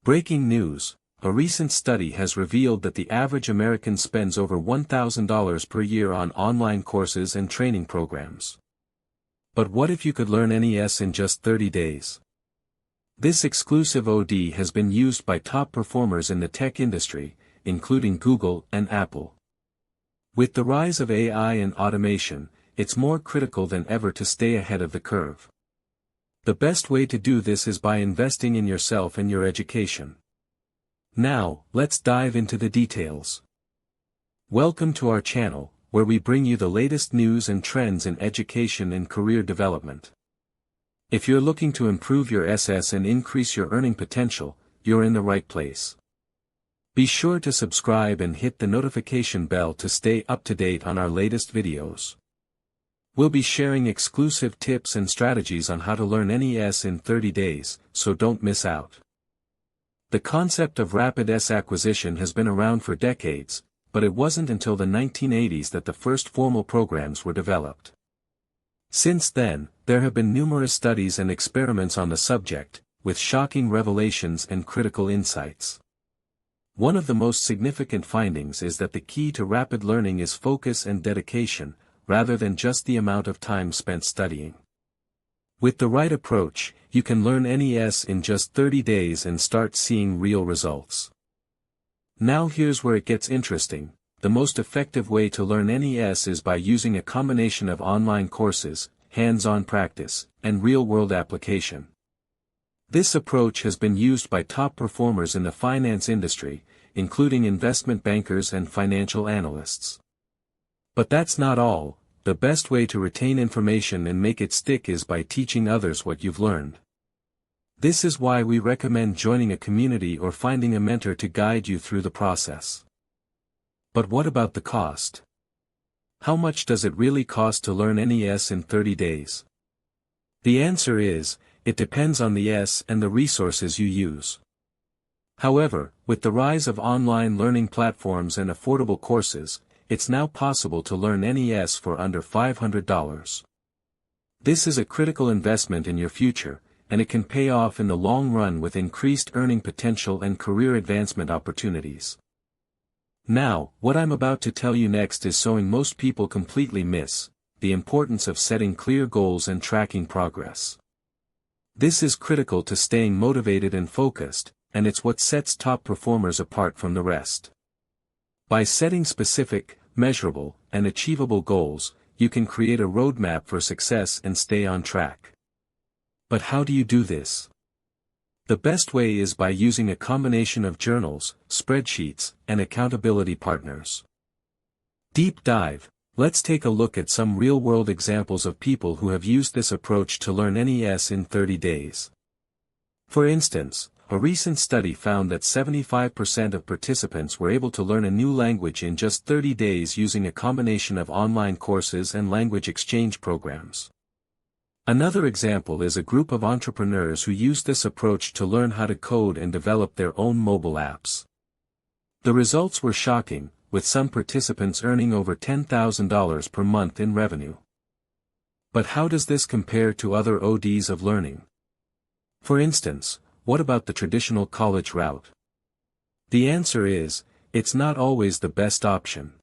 Breaking news: a recent study has revealed that the average American spends over $1,000 per year on online courses and training programs. But what if you could learn NES in just 30 days? This exclusive OD has been used by top performers in the tech industry, including Google and Apple. With the rise of AI and automation, it's more critical than ever to stay ahead of the curve. The best way to do this is by investing in yourself and your education. Now, let's dive into the details. Welcome to our channel, where we bring you the latest news and trends in education and career development. If you're looking to improve your SS and increase your earning potential, you're in the right place. Be sure to subscribe and hit the notification bell to stay up to date on our latest videos. We'll be sharing exclusive tips and strategies on how to learn NES in 30 days, so don't miss out. The concept of rapid S acquisition has been around for decades, but it wasn't until the 1980s that the first formal programs were developed. Since then, there have been numerous studies and experiments on the subject, with shocking revelations and critical insights. One of the most significant findings is that the key to rapid learning is focus and dedication, rather than just the amount of time spent studying. With the right approach, you can learn NES in just 30 days and start seeing real results. Now here's where it gets interesting. The most effective way to learn NES is by using a combination of online courses, hands-on practice, and real-world application. This approach has been used by top performers in the finance industry, including investment bankers and financial analysts. But that's not all. The best way to retain information and make it stick is by teaching others what you've learned. This is why we recommend joining a community or finding a mentor to guide you through the process. But what about the cost? How much does it really cost to learn NES in 30 days? The answer is, it depends on the S and the resources you use. However, with the rise of online learning platforms and affordable courses, it's now possible to learn NES for under $500. This is a critical investment in your future, and it can pay off in the long run with increased earning potential and career advancement opportunities. Now, what I'm about to tell you next is something most people completely miss: the importance of setting clear goals and tracking progress. This is critical to staying motivated and focused, and it's what sets top performers apart from the rest. By setting specific, measurable, and achievable goals, you can create a roadmap for success and stay on track. But how do you do this? The best way is by using a combination of journals, spreadsheets, and accountability partners. Deep dive. Let's take a look at some real-world examples of people who have used this approach to learn NES in 30 days. For instance, a recent study found that 75% of participants were able to learn a new language in just 30 days using a combination of online courses and language exchange programs. Another example is a group of entrepreneurs who used this approach to learn how to code and develop their own mobile apps. The results were shocking, with some participants earning over $10,000 per month in revenue. But how does this compare to other ODs of learning? For instance, what about the traditional college route? The answer is, it's not always the best option.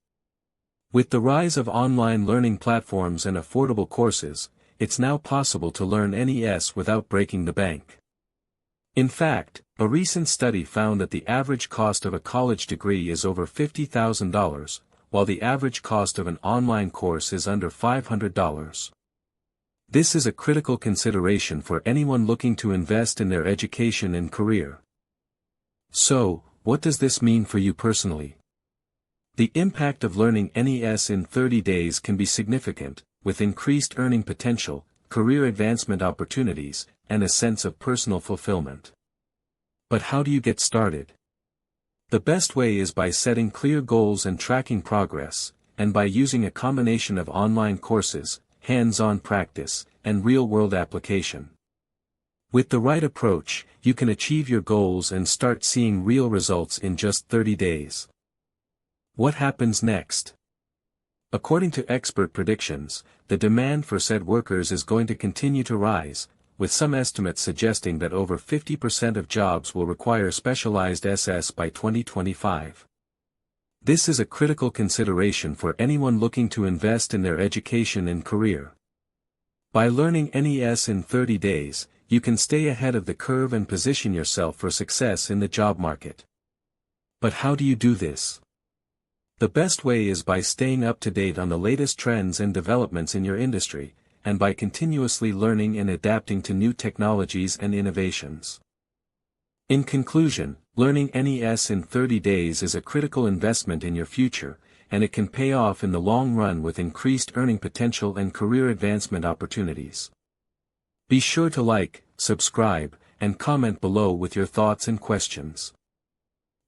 With the rise of online learning platforms and affordable courses, it's now possible to learn NES without breaking the bank. In fact, a recent study found that the average cost of a college degree is over $50,000, while the average cost of an online course is under $500. This is a critical consideration for anyone looking to invest in their education and career. So, what does this mean for you personally? The impact of learning NES in 30 days can be significant, with increased earning potential, career advancement opportunities, and a sense of personal fulfillment. But how do you get started? The best way is by setting clear goals and tracking progress, and by using a combination of online courses, hands-on practice, and real-world application. With the right approach, you can achieve your goals and start seeing real results in just 30 days. What happens next? According to expert predictions, the demand for said workers is going to continue to rise, with some estimates suggesting that over 50% of jobs will require specialized SS by 2025. This is a critical consideration for anyone looking to invest in their education and career. By learning NES in 30 days, you can stay ahead of the curve and position yourself for success in the job market. But how do you do this? The best way is by staying up to date on the latest trends and developments in your industry, and by continuously learning and adapting to new technologies and innovations. In conclusion, learning NES in 30 days is a critical investment in your future, and it can pay off in the long run with increased earning potential and career advancement opportunities. Be sure to like, subscribe, and comment below with your thoughts and questions.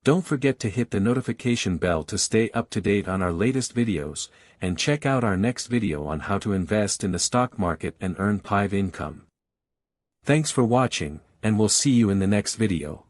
Don't forget to hit the notification bell to stay up to date on our latest videos, and check out our next video on how to invest in the stock market and earn passive income. Thanks for watching, and we'll see you in the next video.